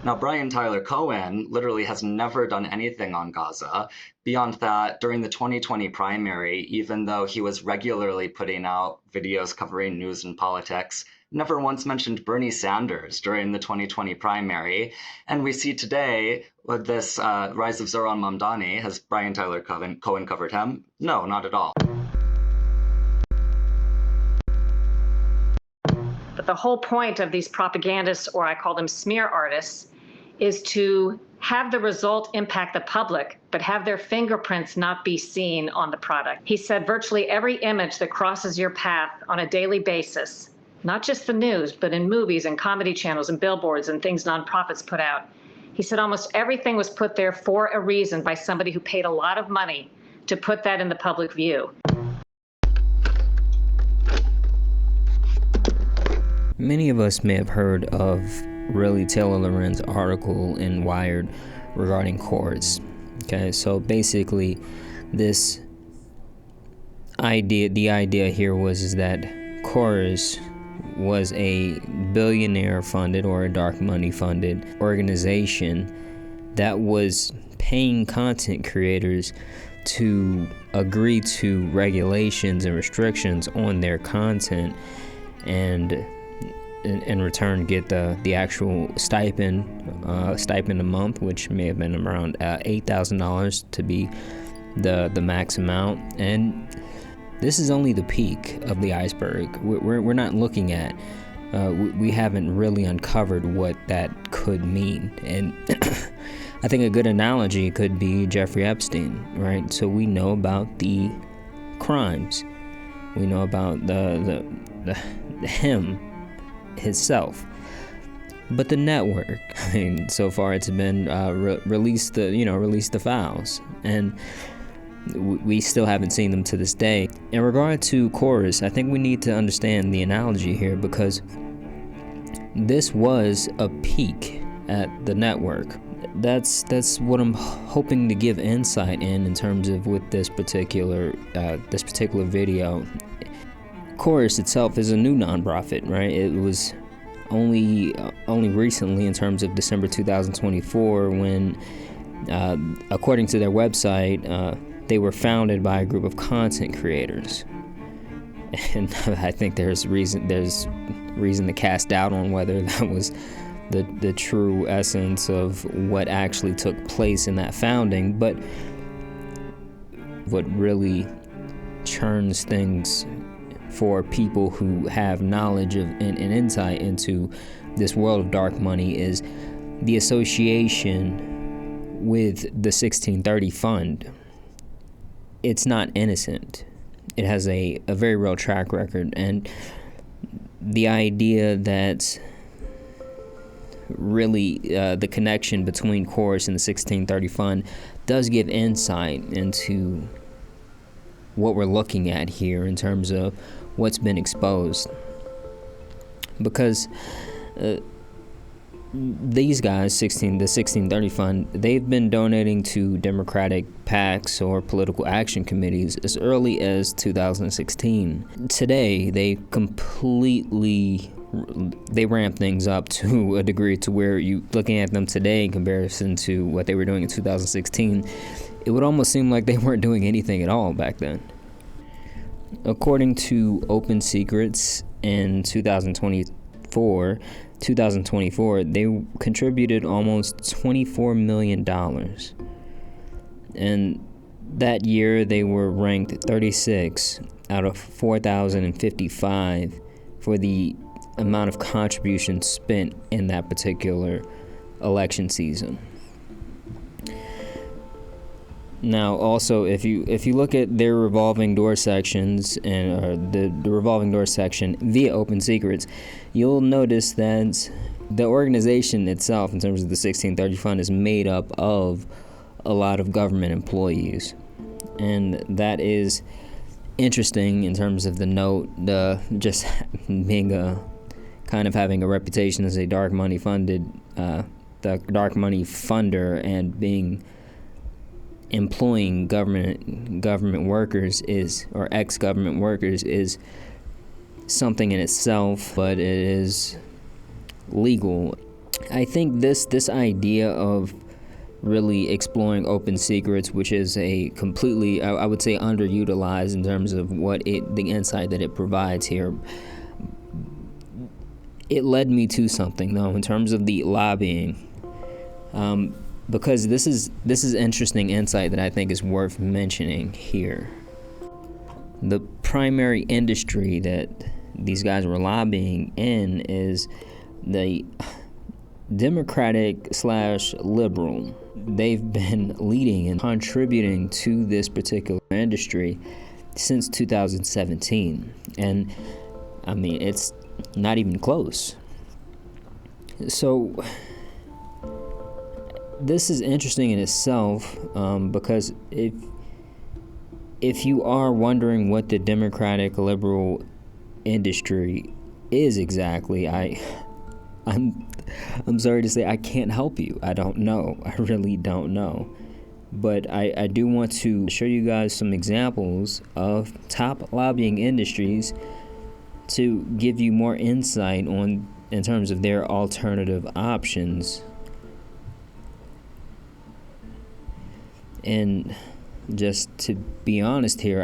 Now, Brian Tyler Cohen literally has never done anything on Gaza. Beyond that, during the 2020 primary, even though he was regularly putting out videos covering news and politics, never once mentioned Bernie Sanders during the 2020 primary. And we see today with this rise of Zohran Mamdani, has Brian Tyler Cohen covered him? No, not at all. But the whole point of these propagandists, or I call them smear artists, is to have the result impact the public, but have their fingerprints not be seen on the product. He said virtually every image that crosses your path on a daily basis, not just the news, but in movies and comedy channels and billboards and things nonprofits put out. He said almost everything was put there for a reason by somebody who paid a lot of money to put that in the public view. Many of us may have heard of Taylor Lorenz article in Wired regarding Chorus. Okay, so basically the idea here was that Chorus was a billionaire funded or a dark money funded organization that was paying content creators to agree to regulations and restrictions on their content, and in return get the actual stipend a month, which may have been around $8,000 to be the max amount. And this is only the peak of the iceberg. We're not looking at we haven't really uncovered what that could mean. And I think a good analogy could be Jeffrey Epstein, right? So we know about the crimes, we know about the him himself, but the network, I mean, so far it's been release the files, and we still haven't seen them to this day. In regard to Chorus, I think we need to understand the analogy here, because this was a peak at the network. That's what I'm hoping to give insight in terms of with this particular video. Chorus itself is a new nonprofit, right? It was only recently, in terms of December 2024, when, according to their website, they were founded by a group of content creators. And I think there's reason to cast doubt on whether that was the true essence of what actually took place in that founding. But what really churns things for people who have knowledge of and insight into this world of dark money is the association with the 1630 fund. It's not innocent. It has a very real track record, and the idea that really the connection between Chorus and the 1630 fund does give insight into what we're looking at here in terms of what's been exposed. Because these guys, the 1630 Fund, they've been donating to Democratic PACs or political action committees as early as 2016. Today, they ramp things up to a degree to where you looking at them today in comparison to what they were doing in 2016, it would almost seem like they weren't doing anything at all back then. According to Open Secrets in 2024, they contributed almost $24 million. And that year, they were ranked 36 out of 4,055 for the amount of contributions spent in that particular election season. Now, also, if you look at their revolving door sections and the revolving door section via Open Secrets, you'll notice that the organization itself, in terms of the 1630 Fund, is made up of a lot of government employees, and that is interesting in terms of the note, just being kind of having a reputation as a dark money funder, and employing government workers or ex-government workers is something in itself, but it is legal. I think this idea of really exploring open secrets, which is a completely, I would say, underutilized in terms of the insight that it provides here. It led me to something though in terms of the lobbying, because this is interesting insight that I think is worth mentioning here. The primary industry that these guys were lobbying in is the Democratic/liberal. They've been leading and contributing to this particular industry since 2017. And I mean, it's not even close. So this is interesting in itself, because if you are wondering what the Democratic liberal industry is exactly, I'm sorry to say I can't help you. I don't know. I really don't know. But I do want to show you guys some examples of top lobbying industries to give you more insight in terms of their alternative options. And just to be honest here,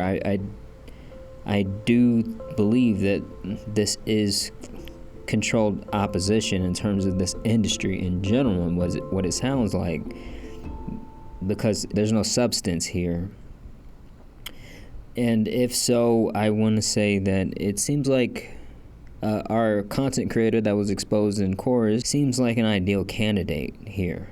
I do believe that this is controlled opposition in terms of this industry in general and what it sounds like, because there's no substance here. And if so, I want to say that it seems like our content creator that was exposed in chorus seems like an ideal candidate here.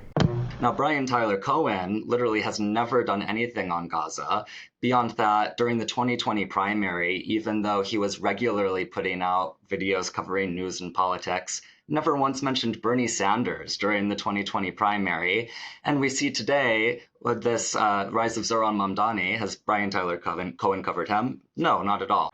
Now, Brian Tyler Cohen literally has never done anything on Gaza. Beyond that, during the 2020 primary, even though he was regularly putting out videos covering news and politics, never once mentioned Bernie Sanders during the 2020 primary. And we see today with this rise of Zoran Mamdani, has Brian Tyler Cohen covered him? No, not at all.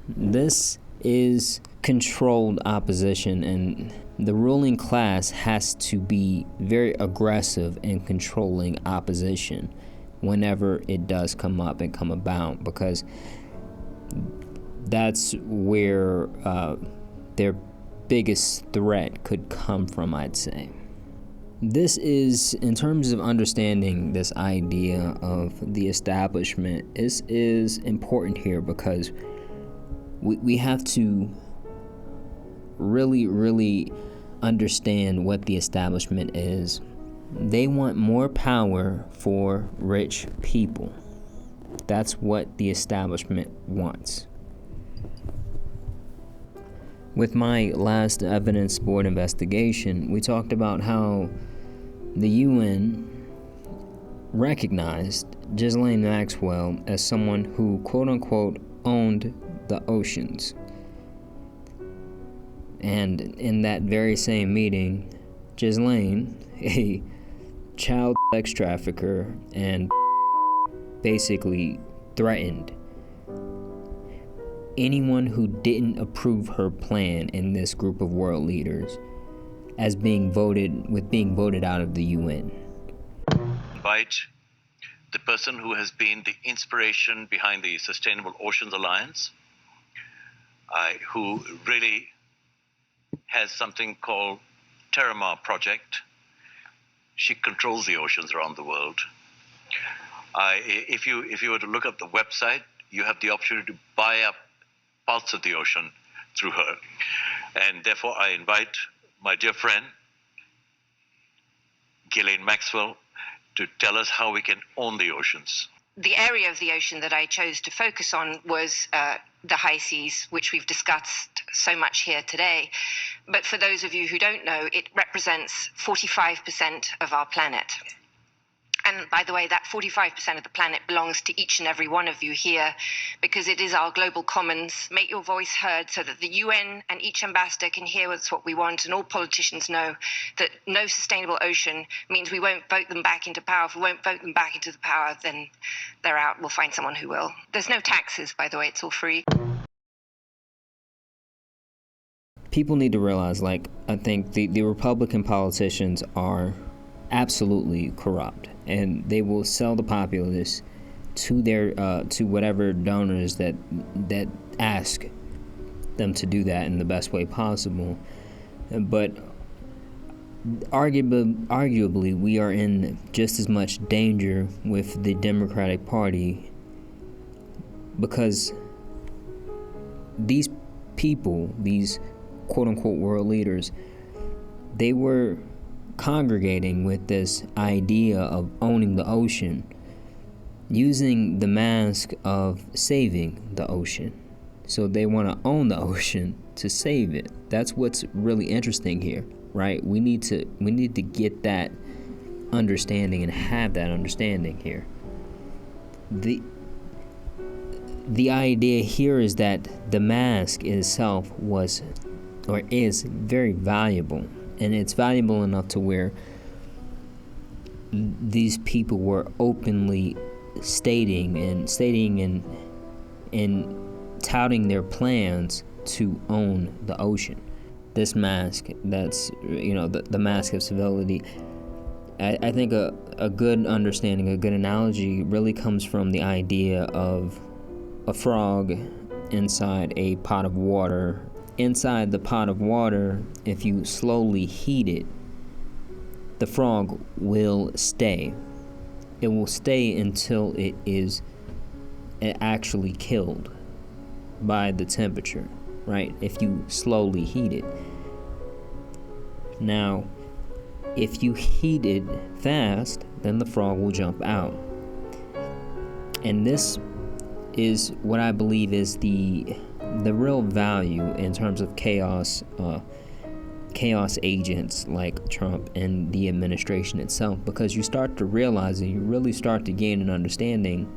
This is controlled opposition, and the ruling class has to be very aggressive in controlling opposition whenever it does come up and come about, because that's where their biggest threat could come from, I'd say. This is, in terms of understanding this idea of the establishment, this is important here because we have to really understand what the establishment is. They want more power for rich people. That's what the establishment wants. With my last evidence board investigation, we talked about how the UN recognized Ghislaine Maxwell as someone who, quote-unquote, owned the oceans. And in that very same meeting, Ghislaine, a child sex trafficker, and basically threatened anyone who didn't approve her plan in this group of world leaders as being voted out of the UN. Invite the person who has been the inspiration behind the Sustainable Oceans Alliance, who really has something called Terramar Project. She controls the oceans around the world. If you were to look up the website, you have the opportunity to buy up parts of the ocean through her. And therefore, I invite my dear friend, Ghislaine Maxwell, to tell us how we can own the oceans. The area of the ocean that I chose to focus on was the high seas, which we've discussed so much here today. But for those of you who don't know, it represents 45% of our planet. And by the way, that 45% of the planet belongs to each and every one of you here, because it is our global commons. Make your voice heard so that the UN and each ambassador can hear what's what we want, and all politicians know that no sustainable ocean means we won't vote them back into power. If we won't vote them back into the power, then they're out. We'll find someone who will. There's no taxes, by the way. It's all free. People need to realize, I think the Republican politicians are absolutely corrupt, and they will sell the populace to their to whatever donors that ask them to do that in the best way possible. But arguably, we are in just as much danger with the Democratic Party because these people, these quote-unquote world leaders, they were congregating with this idea of owning the ocean, using the mask of saving the ocean. So they want to own the ocean to save it. That's what's really interesting here, right? We need to get that understanding and have that understanding here. The idea here is that the mask itself was or is very valuable, and it's valuable enough to where these people were openly stating and touting their plans to own the ocean. This mask, that's, the mask of civility, I think a good understanding, a good analogy really comes from the idea of a frog inside a pot of water. Inside the pot of water, if you slowly heat it, the frog will stay. It will stay until it is actually killed by the temperature, right? If you slowly heat it. Now, if you heat it fast, then the frog will jump out. And this is what I believe is the real value in terms of chaos agents like Trump and the administration itself, because you start to realize and you really start to gain an understanding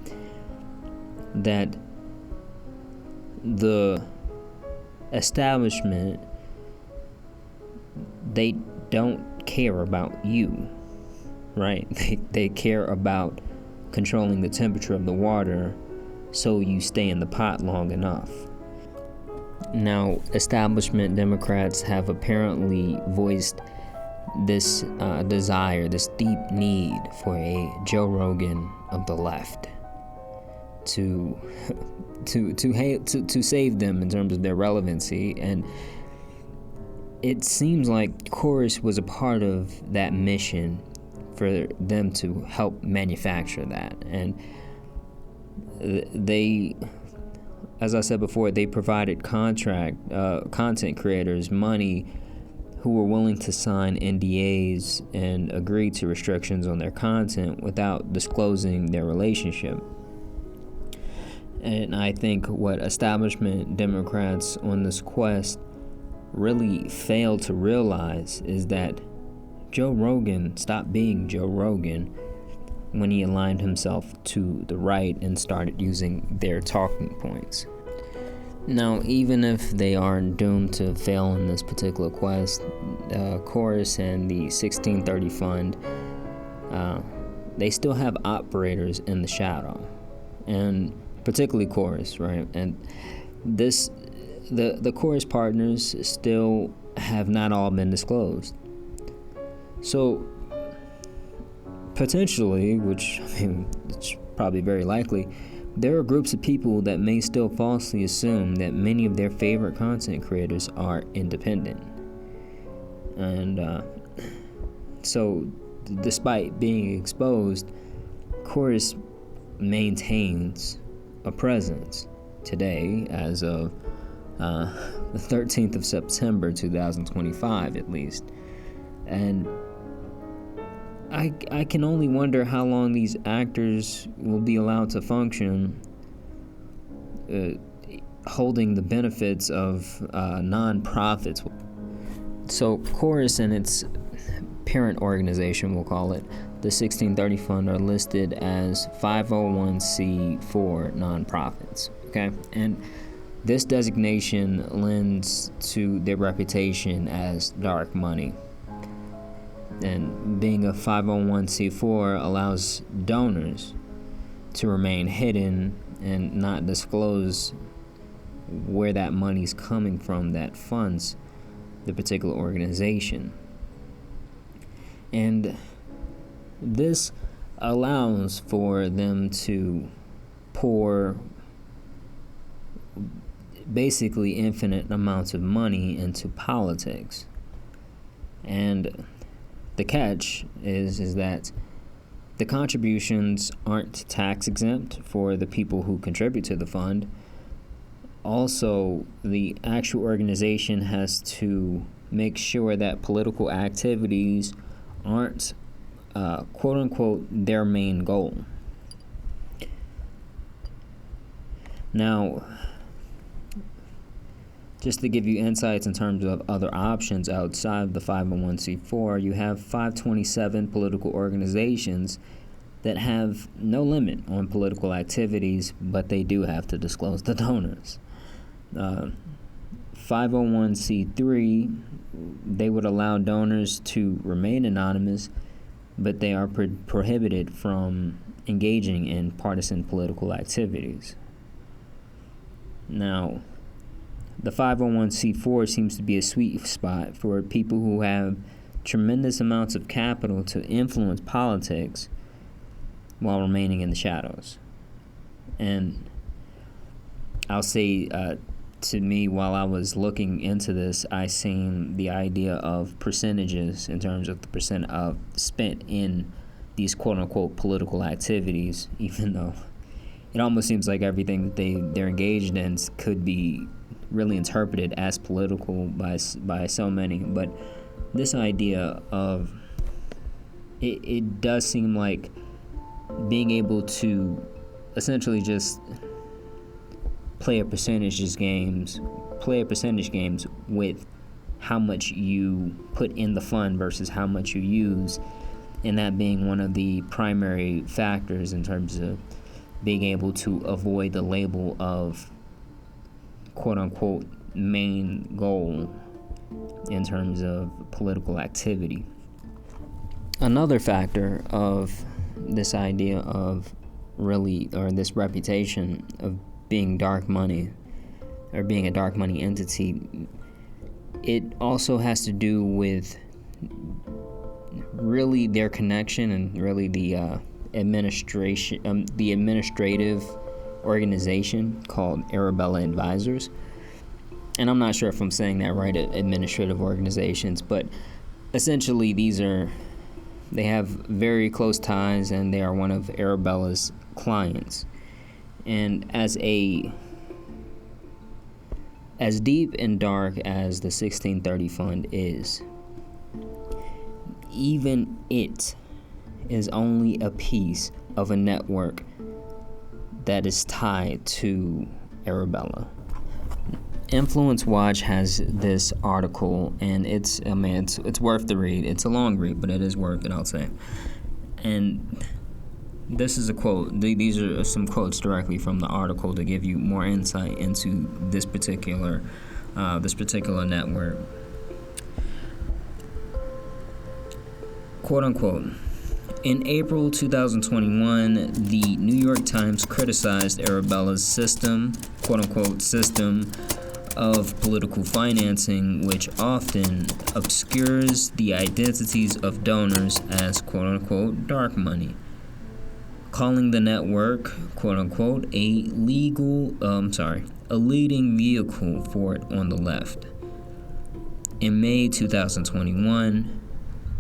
that the establishment, they don't care about you, right? They care about controlling the temperature of the water so you stay in the pot long enough. Now, establishment Democrats have apparently voiced this desire, this deep need for a Joe Rogan of the left to save them in terms of their relevancy, and it seems like Chorus was a part of that mission for them to help manufacture that. And they, as I said before, they provided content creators money who were willing to sign NDAs and agree to restrictions on their content without disclosing their relationship. And I think what establishment Democrats on this quest really failed to realize is that Joe Rogan stopped being Joe Rogan when he aligned himself to the right and started using their talking points. Now, even if they are doomed to fail in this particular quest, Chorus and the 1630 Fund, they still have operators in the shadow, and particularly Chorus, right? And the Chorus partners still have not all been disclosed. So potentially, which it's probably very likely, there are groups of people that may still falsely assume that many of their favorite content creators are independent. And so despite being exposed, Chorus maintains a presence today as of the 13th of September 2025 at least. And I can only wonder how long these actors will be allowed to function holding the benefits of non-profits. So Chorus and its parent organization, we'll call it, the 1630 Fund, are listed as 501c4 nonprofits, okay? And this designation lends to their reputation as dark money. And being a 501c4 allows donors to remain hidden and not disclose where that money's coming from that funds the particular organization. And this allows for them to pour basically infinite amounts of money into politics. And the catch is that the contributions aren't tax exempt for the people who contribute to the fund. Also, the actual organization has to make sure that political activities aren't quote unquote their main goal. Now, just to give you insights in terms of other options outside of the 501c4, you have 527 political organizations that have no limit on political activities, but they do have to disclose the donors. 501c3, they would allow donors to remain anonymous, but they are prohibited from engaging in partisan political activities. Now, the 501c4 seems to be a sweet spot for people who have tremendous amounts of capital to influence politics while remaining in the shadows. And I'll say, to me, while I was looking into this, I seen the idea of percentages in terms of the percent of spent in these quote-unquote political activities, even though it almost seems like everything that they're engaged in could be really interpreted as political by so many. But this idea of it does seem like being able to essentially just play a percentage games with how much you put in the fund versus how much you use, and that being one of the primary factors in terms of being able to avoid the label of quote-unquote main goal in terms of political activity. Another factor of this idea of this reputation of being dark money or being a dark money entity, it also has to do with really their connection and really the administrative organization called Arabella Advisors. And I'm not sure if I'm saying that right, administrative organizations, but essentially they have very close ties and they are one of Arabella's clients. And as deep and dark as the 1630 Fund is, even it is only a piece of a network that is tied to Arabella. InflunceWatch has this article, and it's worth the read. It's a long read, but it is worth it, I'll say. And this is a quote. These are some quotes directly from the article to give you more insight into this particular network. Quote unquote. In April 2021, the New York Times criticized Arabella's quote-unquote system of political financing, which often obscures the identities of donors as quote-unquote dark money, calling the network quote-unquote a leading vehicle for it on the left. In May 2021,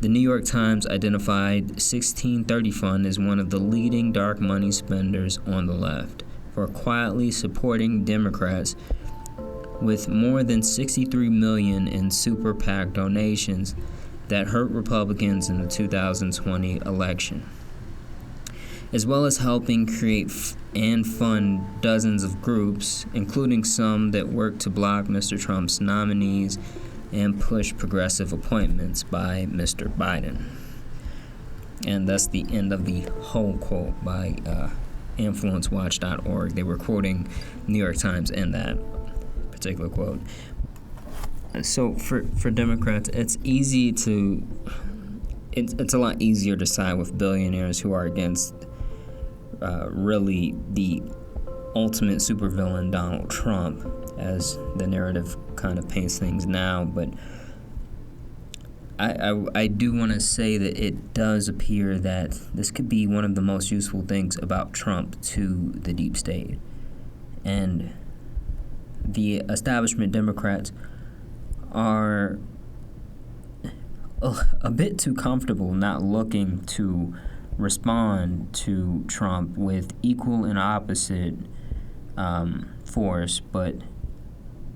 the New York Times identified 1630 Fund as one of the leading dark money spenders on the left for quietly supporting Democrats with more than $63 million in super PAC donations that hurt Republicans in the 2020 election, as well as helping create and fund dozens of groups, including some that work to block Mr. Trump's nominees and push progressive appointments by Mr. Biden. And that's the end of the whole quote by InflunceWatch.org. They were quoting New York Times in that particular quote. So for Democrats, it's a lot easier to side with billionaires who are against really the ultimate supervillain, Donald Trump, as the narrative kind of paints things now. But I do want to say that it does appear that this could be one of the most useful things about Trump to the deep state. And the establishment Democrats are a bit too comfortable not looking to respond to Trump with equal and opposite force, but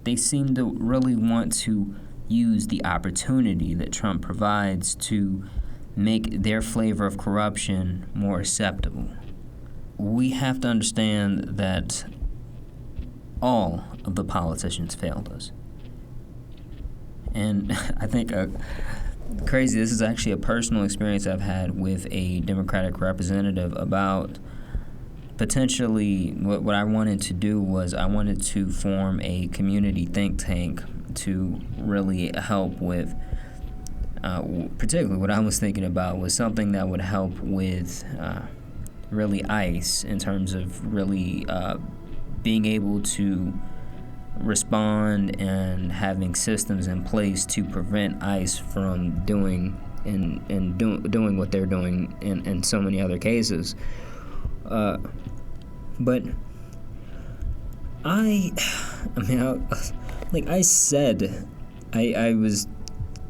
they seem to really want to use the opportunity that Trump provides to make their flavor of corruption more acceptable. We have to understand that all of the politicians failed us. And I think crazy, this is actually a personal experience I've had with a Democratic representative about potentially what I wanted to do was I wanted to form a community think tank to really help with, particularly what I was thinking about was something that would help with really ICE in terms of really being able to respond and having systems in place to prevent ICE from doing what they're doing in so many other cases. But I was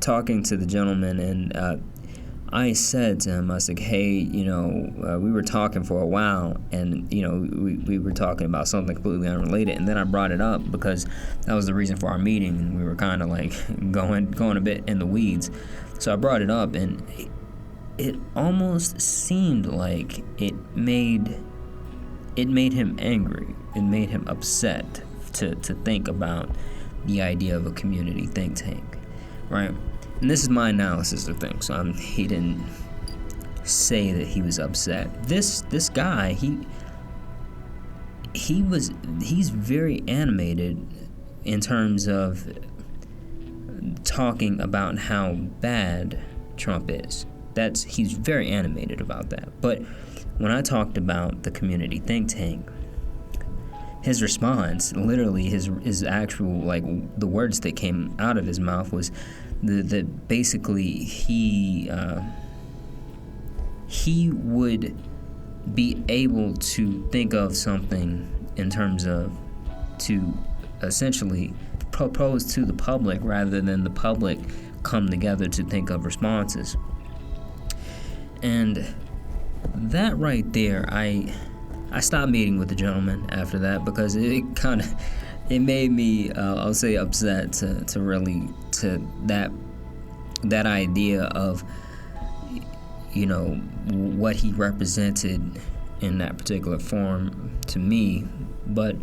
talking to the gentleman, and I said to him, I was like, hey, we were talking for a while, and, we were talking about something completely unrelated, and then I brought it up because that was the reason for our meeting, and we were kind of like going a bit in the weeds. So I brought it up, and it almost seemed like it made him angry. It made him upset to think about the idea of a community think tank, right? And this is my analysis of things. So he didn't say that he was upset. This guy, he's very animated in terms of talking about how bad Trump is. He's very animated about that. But when I talked about the community think tank, his response, literally his actual, like, the words that came out of his mouth was that basically he would be able to think of something in terms of to essentially propose to the public rather than the public come together to think of responses. And that right there, I stopped meeting with the gentleman after that because it made me, I'll say, upset to that idea of, what he represented in that particular form to me. But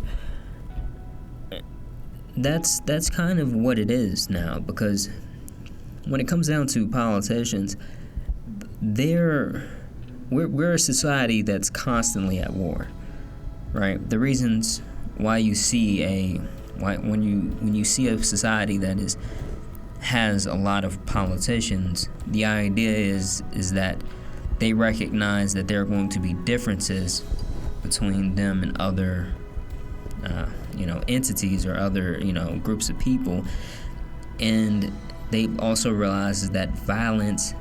that's kind of what it is now, because when it comes down to politicians, we're a society that's constantly at war, right? The reasons why you see when you see a society that has a lot of politicians, the idea is that they recognize that there are going to be differences between them and other entities or other groups of people, and they also realize that violence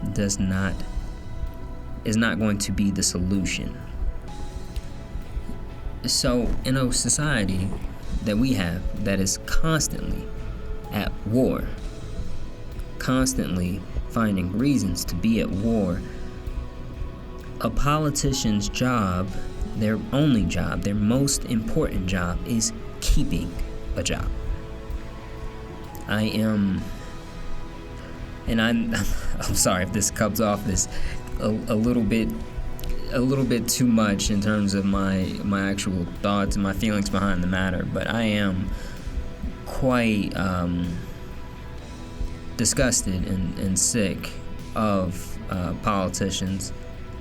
is not going to be the solution. So in a society that we have that is constantly at war, constantly finding reasons to be at war, a politician's job, their only job, their most important job, is keeping a job. I'm sorry if this comes off as a little bit too much in terms of my actual thoughts and my feelings behind the matter, but I am quite disgusted and sick of politicians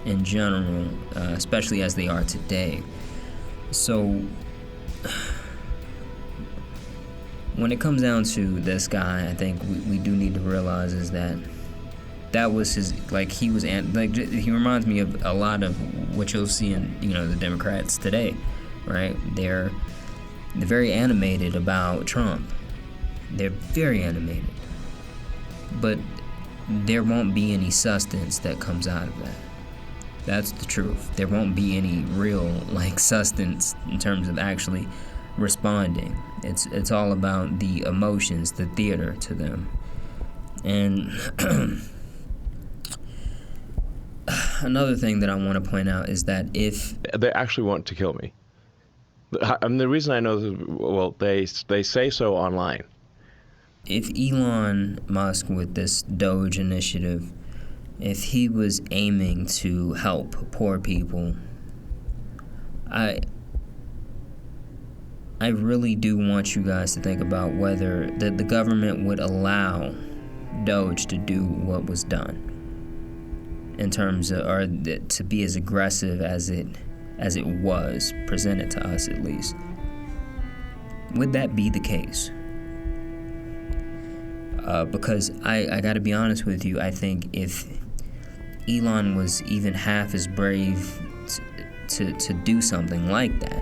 in general, especially as they are today. So when it comes down to this guy, I think we do need to realize is that was his, he reminds me of a lot of what you'll see in, the Democrats today, right? They're very animated about Trump. They're very animated. But there won't be any substance that comes out of that. That's the truth. There won't be any real, substance in terms of actually responding. It's all about the emotions, the theater to them. And another thing that I want to point out is that if they actually want to kill me, and the reason I know this, well, they say so online. If Elon Musk with this Doge initiative, if he was aiming to help poor people, I really do want you guys to think about whether the government would allow Doge to do what was done, in terms of, or to be as aggressive as it was presented to us, at least. Would that be the case? Because I gotta be honest with you, I think if Elon was even half as brave to do something like that,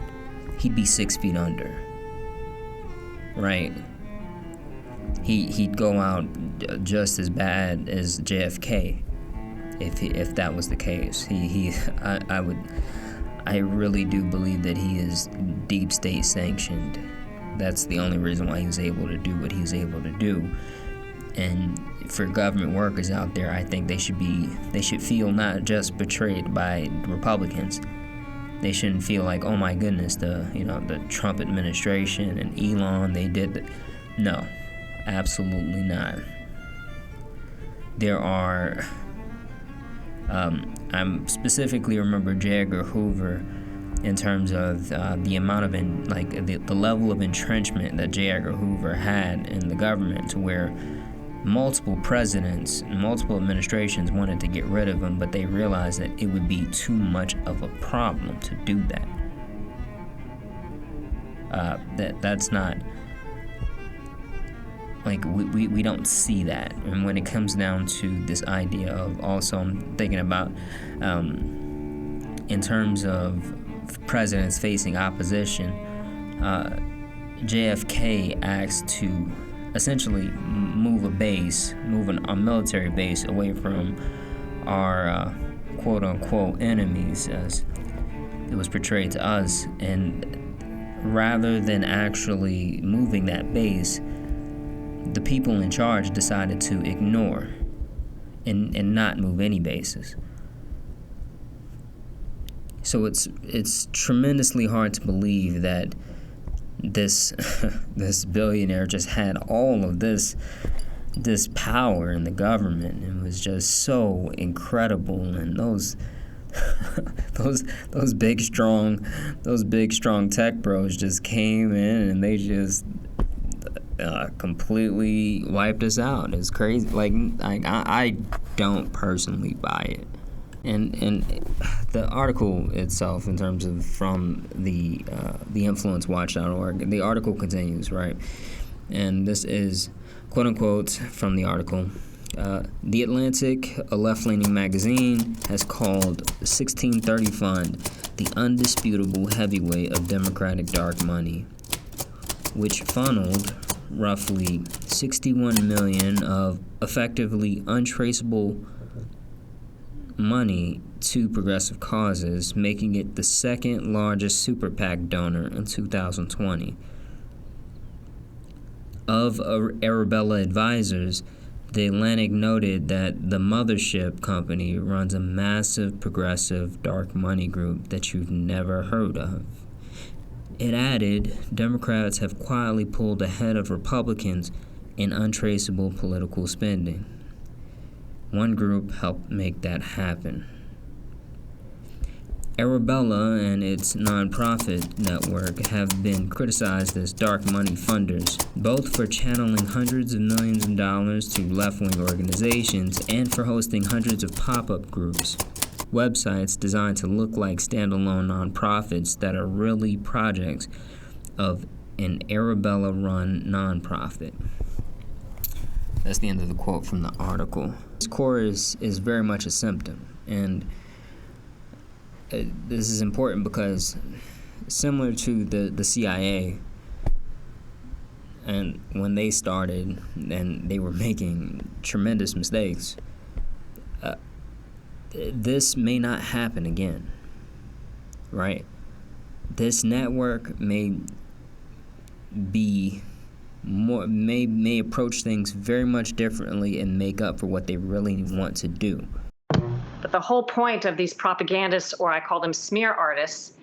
he'd be 6 feet under, right? He'd go out just as bad as JFK if that was the case. I really do believe that he is deep state sanctioned. That's the only reason why he was able to do what he was able to do. And for government workers out there, I think they should feel not just betrayed by Republicans. They shouldn't feel like, oh my goodness, the Trump administration and Elon, they did that. No, absolutely not. There are, I specifically remember J. Edgar Hoover in terms of the amount of, the level of entrenchment that J. Edgar Hoover had in the government, to where multiple presidents and multiple administrations wanted to get rid of him, but they realized that it would be too much of a problem to do that. That's not, like, we don't see that. And when it comes down to this idea of, also I'm thinking about in terms of presidents facing opposition, JFK asked to essentially move a military base away from our quote-unquote enemies, as it was portrayed to us. And rather than actually moving that base, the people in charge decided to ignore and not move any bases. So it's tremendously hard to believe that this billionaire just had all of this power in the government. It was just so incredible, and those big strong tech bros just came in and they just completely wiped us out. It's crazy. Like I don't personally buy it. And the article itself, in terms of from the InflunceWatch.org, the article continues, right? And this is, quote unquote, from the article. The Atlantic, a left-leaning magazine, has called the 1630 Fund the undisputable heavyweight of Democratic dark money, which funneled roughly 61 million of effectively untraceable money to progressive causes, making it the second largest super PAC donor in 2020. Of Arabella Advisors, The Atlantic noted that the mothership company runs a massive progressive dark money group that you've never heard of. It added, Democrats have quietly pulled ahead of Republicans in untraceable political spending. One group helped make that happen. Arabella and its nonprofit network have been criticized as dark money funders, both for channeling hundreds of millions of dollars to left-wing organizations and for hosting hundreds of pop-up groups, websites designed to look like standalone nonprofits that are really projects of an Arabella-run nonprofit. That's the end of the quote from the article. This core is very much a symptom, and this is important because similar to the CIA, and when they started and they were making tremendous mistakes, this may not happen again, right? This network may approach things very much differently and make up for what they really want to do. But the whole point of these propagandists, or I call them smear artists,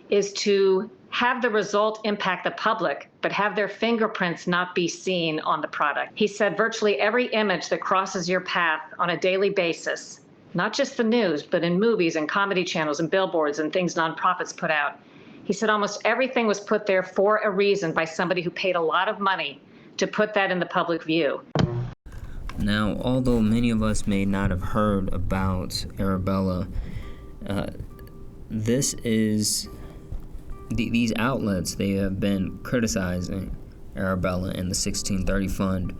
is to have the result impact the public, but have their fingerprints not be seen on the product. He said virtually every image that crosses your path on a daily basis, not just the news, but in movies and comedy channels and billboards and things nonprofits put out. He said almost everything was put there for a reason by somebody who paid a lot of money to put that in the public view. Now, although many of us may not have heard about Arabella, these outlets, they have been criticizing Arabella and the 1630 Fund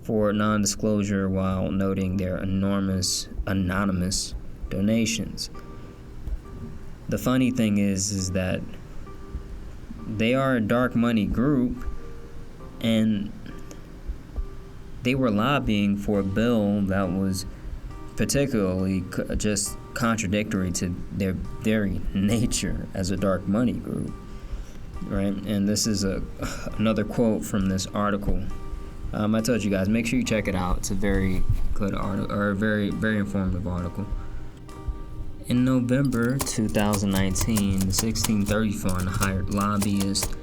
for non-disclosure while noting their enormous anonymous donations. The funny thing is that they are a dark money group, and they were lobbying for a bill that was particularly just contradictory to their very nature as a dark money group, right? And this is another quote from this article. I told you guys, make sure you check it out. It's a very good article, or a very, very informative article. In November 2019, the 1630 Fund hired lobbyist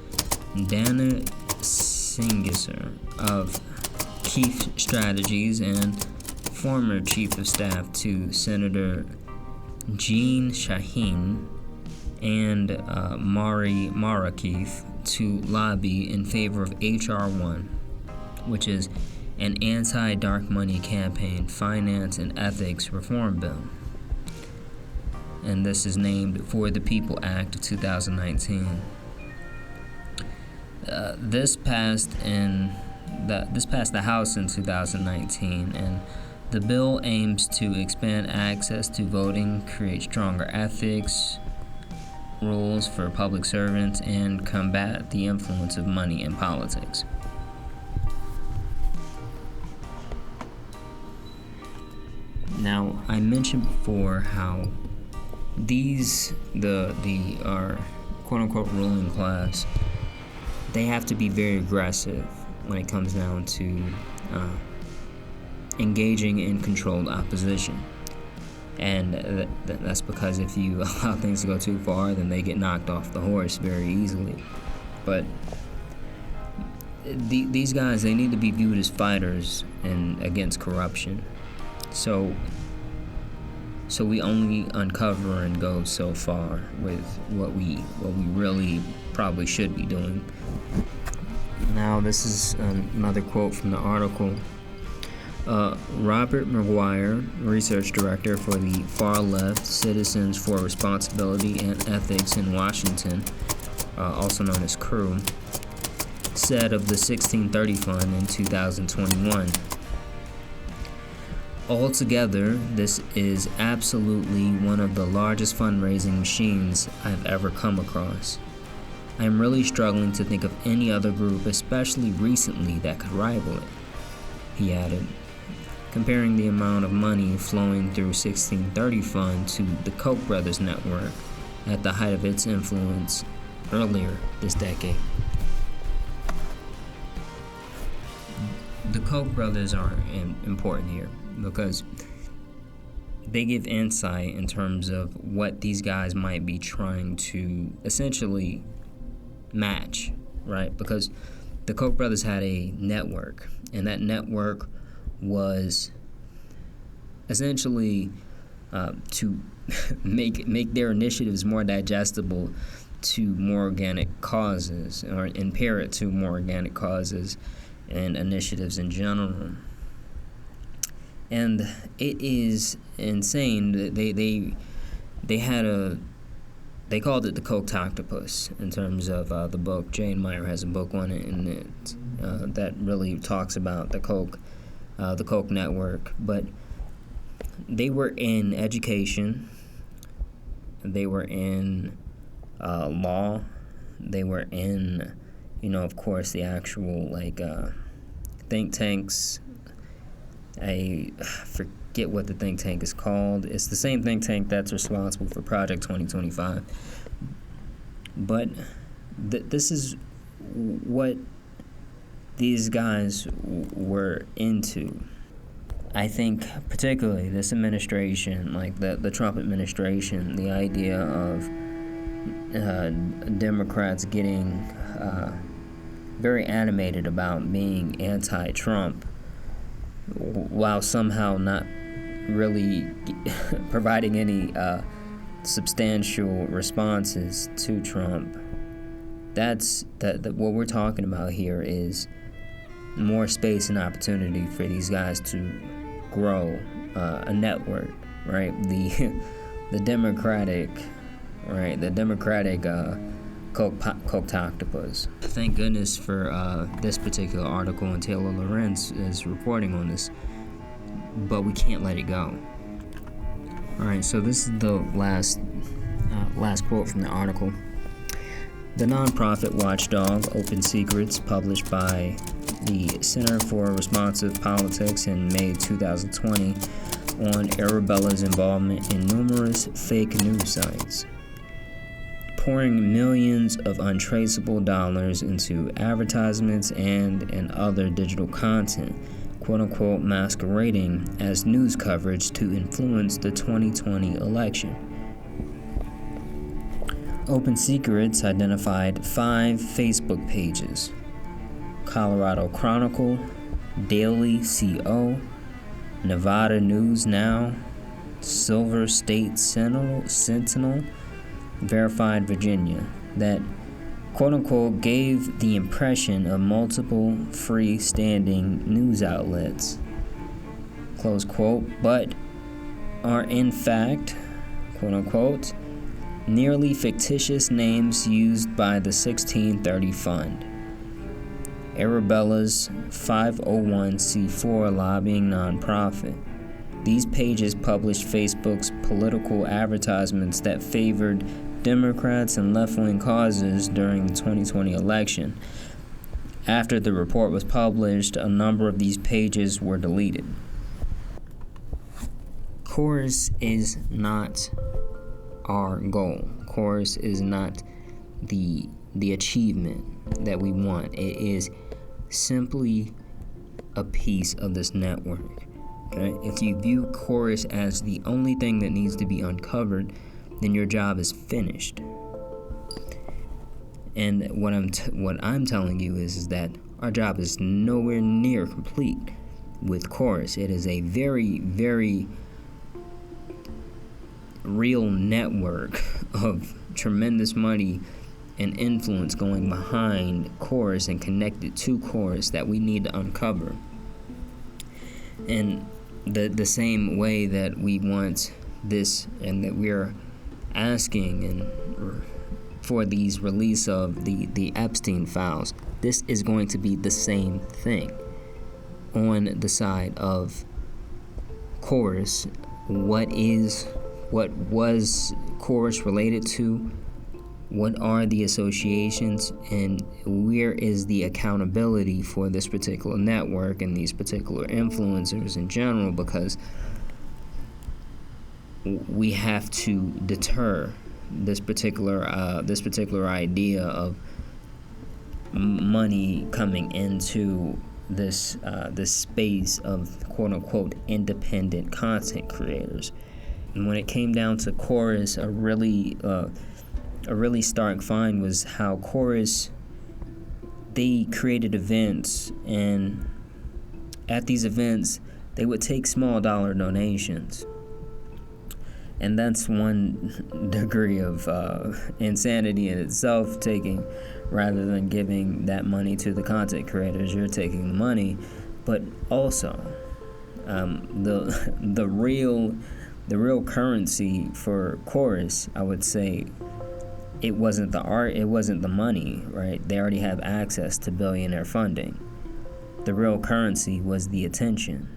Dana Singiser of Keefe Strategies and former Chief of Staff to Senator Jean Shaheen and Mari Marakeith to lobby in favor of H.R. 1, which is an anti-dark money campaign finance and ethics reform bill. And this is named For the People Act of 2019. This passed the House in 2019, and the bill aims to expand access to voting, create stronger ethics rules for public servants, and combat the influence of money in politics. Now, I mentioned before how our quote-unquote ruling class, they have to be very aggressive when it comes down to engaging in controlled opposition. And that's because if you allow things to go too far, then they get knocked off the horse very easily. But these guys, they need to be viewed as fighters and against corruption. So we only uncover and go so far with what we really probably should be doing. Now, this is another quote from the article. Robert McGuire, research director for the Far Left Citizens for Responsibility and Ethics in Washington, also known as CREW, said of the 1630 Fund in 2021, "Altogether, this is absolutely one of the largest fundraising machines I've ever come across. I am really struggling to think of any other group, especially recently, that could rival it," he added, comparing the amount of money flowing through 1630 Fund to the Koch brothers network at the height of its influence earlier this decade. The Koch brothers are important here because they give insight in terms of what these guys might be trying to essentially match, right? Because the Koch brothers had a network, and that network was essentially to make their initiatives more digestible to more organic causes, or impair it to more organic causes and initiatives in general. And it is insane that they called it the Koch octopus in terms of the book. Jane Meyer has a book on it, and it that really talks about the Koch network. But they were in education, they were in law, they were in, of course, the actual think tanks. I forget what the think tank is called. It's the same think tank that's responsible for Project 2025. But this is what these guys were into. I think particularly this administration, like the Trump administration, the idea of Democrats getting very animated about being anti-Trump while somehow not really providing any substantial responses to Trump. That's what we're talking about here is more space and opportunity for these guys to grow a network, right? The Democratic, right? The Democratic coked octopus. Thank goodness for this particular article, and Taylor Lorenz is reporting on this, but we can't let it go. All right, so this is the last quote from the article. The nonprofit watchdog Open Secrets, published by the Center for Responsive Politics in May 2020 on Arabella's involvement in numerous fake news sites, pouring millions of untraceable dollars into advertisements and other digital content, quote-unquote masquerading as news coverage to influence the 2020 election. Open Secrets identified 5 Facebook pages: Colorado Chronicle, Daily CO, Nevada News Now, Silver State Sentinel, Verified Virginia, that quote-unquote gave the impression of multiple freestanding news outlets, close quote, but are in fact, quote-unquote, nearly fictitious names used by the 1630 Fund, Arabella's 501c4 lobbying nonprofit. These pages published Facebook's political advertisements that favored Democrats and left-wing causes during the 2020 election. After the report was published, a number of these pages were deleted. Chorus is not our goal. Chorus is not the achievement that we want. It is simply a piece of this network. Okay? If you view Chorus as the only thing that needs to be uncovered, then your job is finished. And what I'm telling you is that our job is nowhere near complete with Chorus. It is a very, very real network of tremendous money and influence going behind Chorus and connected to Chorus that we need to uncover. And the same way that we want this and that we're asking and for these release of the Epstein files, this is going to be the same thing on the side of Chorus. What was Chorus related to? What are the associations, and where is the accountability for this particular network and these particular influencers in general? Because we have to deter this particular idea of money coming into this space of quote unquote independent content creators. And when it came down to Chorus, a really stark find was how Chorus, they created events, and at these events they would take small dollar donations. And that's one degree of insanity in itself, taking rather than giving that money to the content creators, you're taking the money. But also the real currency for Chorus, I would say, it wasn't the art, it wasn't the money, right? They already have access to billionaire funding. The real currency was the attention,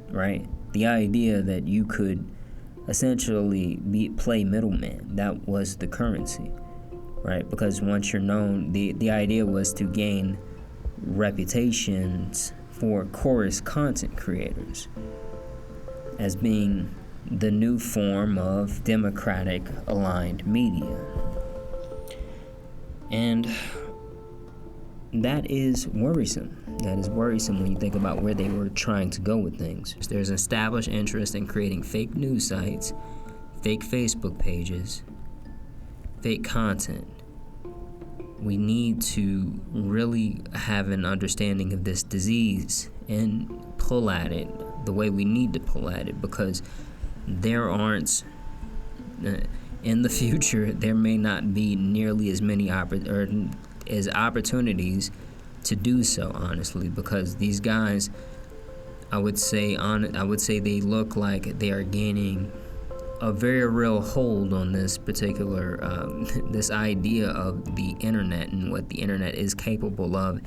right? The idea that you could essentially play middleman, that was the currency, right? Because once you're known, the idea was to gain reputations for Chorus content creators as being the new form of democratic aligned media. And that is worrisome. That is worrisome when you think about where they were trying to go with things. There's an established interest in creating fake news sites, fake Facebook pages, fake content. We need to really have an understanding of this disease and pull at it the way we need to pull at it, because there aren't, in the future, there may not be nearly as many opportunities to do so, honestly, because these guys, I would say they look like they are gaining a very real hold on this particular this idea of the internet and what the internet is capable of,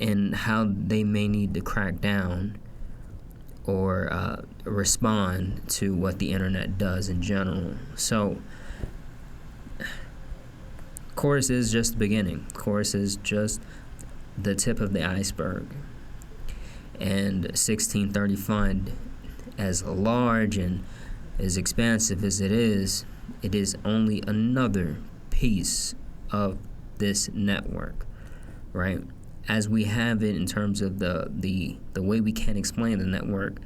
and how they may need to crack down or respond to what the internet does in general. So Chorus is just the beginning. Chorus is just the tip of the iceberg. And 1630 Fund, as large and as expansive as it is only another piece of this network, right? As we have it in terms of the way we can explain the network,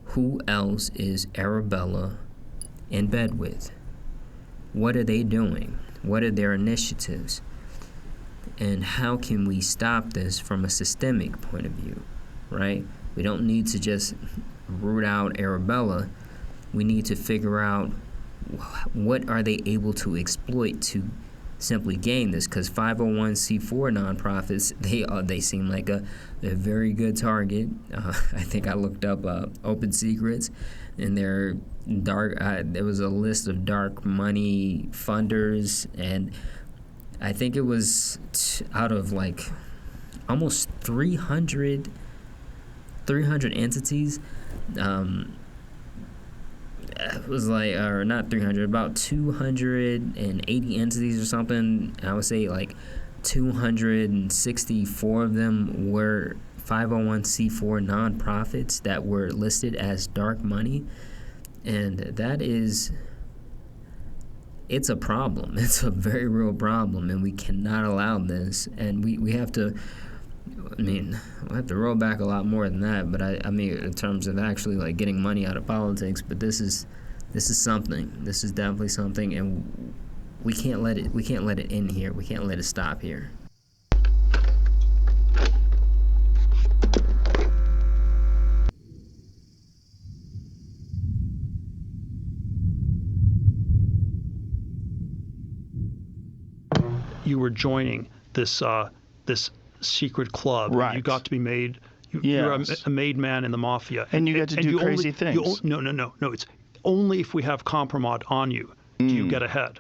who else is Arabella in bed with? What are they doing? What are their initiatives? And how can we stop this from a systemic point of view, right? We don't need to just root out Arabella. We need to figure out what are they able to exploit to simply gain this, because 501c4 nonprofits, they seem like a very good target. I think I looked up Open Secrets, and there was a list of dark money funders, and I think it was out of like almost 300 entities. It was like, or not 300, about 280 entities or something. I would say like 264 of them were 501c4 nonprofits that were listed as dark money. And that is, it's a problem. It's a very real problem, and we cannot allow this. And we have to, we'll have to roll back a lot more than that, but I mean, in terms of actually like getting money out of politics, but this is something. This is definitely something, and we can't let it end here. We can't let it stop here. You were joining this secret club. Right. You got to be made. You're a made man in the mafia. And you get to do crazy things. No. It's only if we have compromise on you do you get ahead.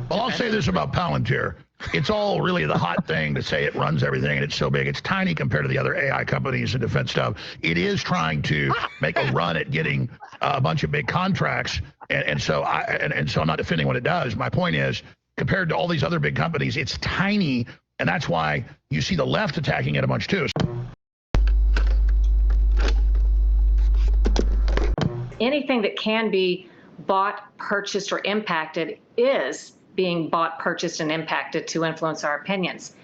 Well, I'll say this about Palantir. It's all really the hot thing to say it runs everything and it's so big. It's tiny compared to the other AI companies and defense stuff. It is trying to make a run at getting a bunch of big contracts. And so I'm not defending what it does. My point is, compared to all these other big companies, it's tiny. And that's why you see the left attacking it a bunch too. Anything that can be bought, purchased, or impacted is being bought, purchased, and impacted to influence our opinions.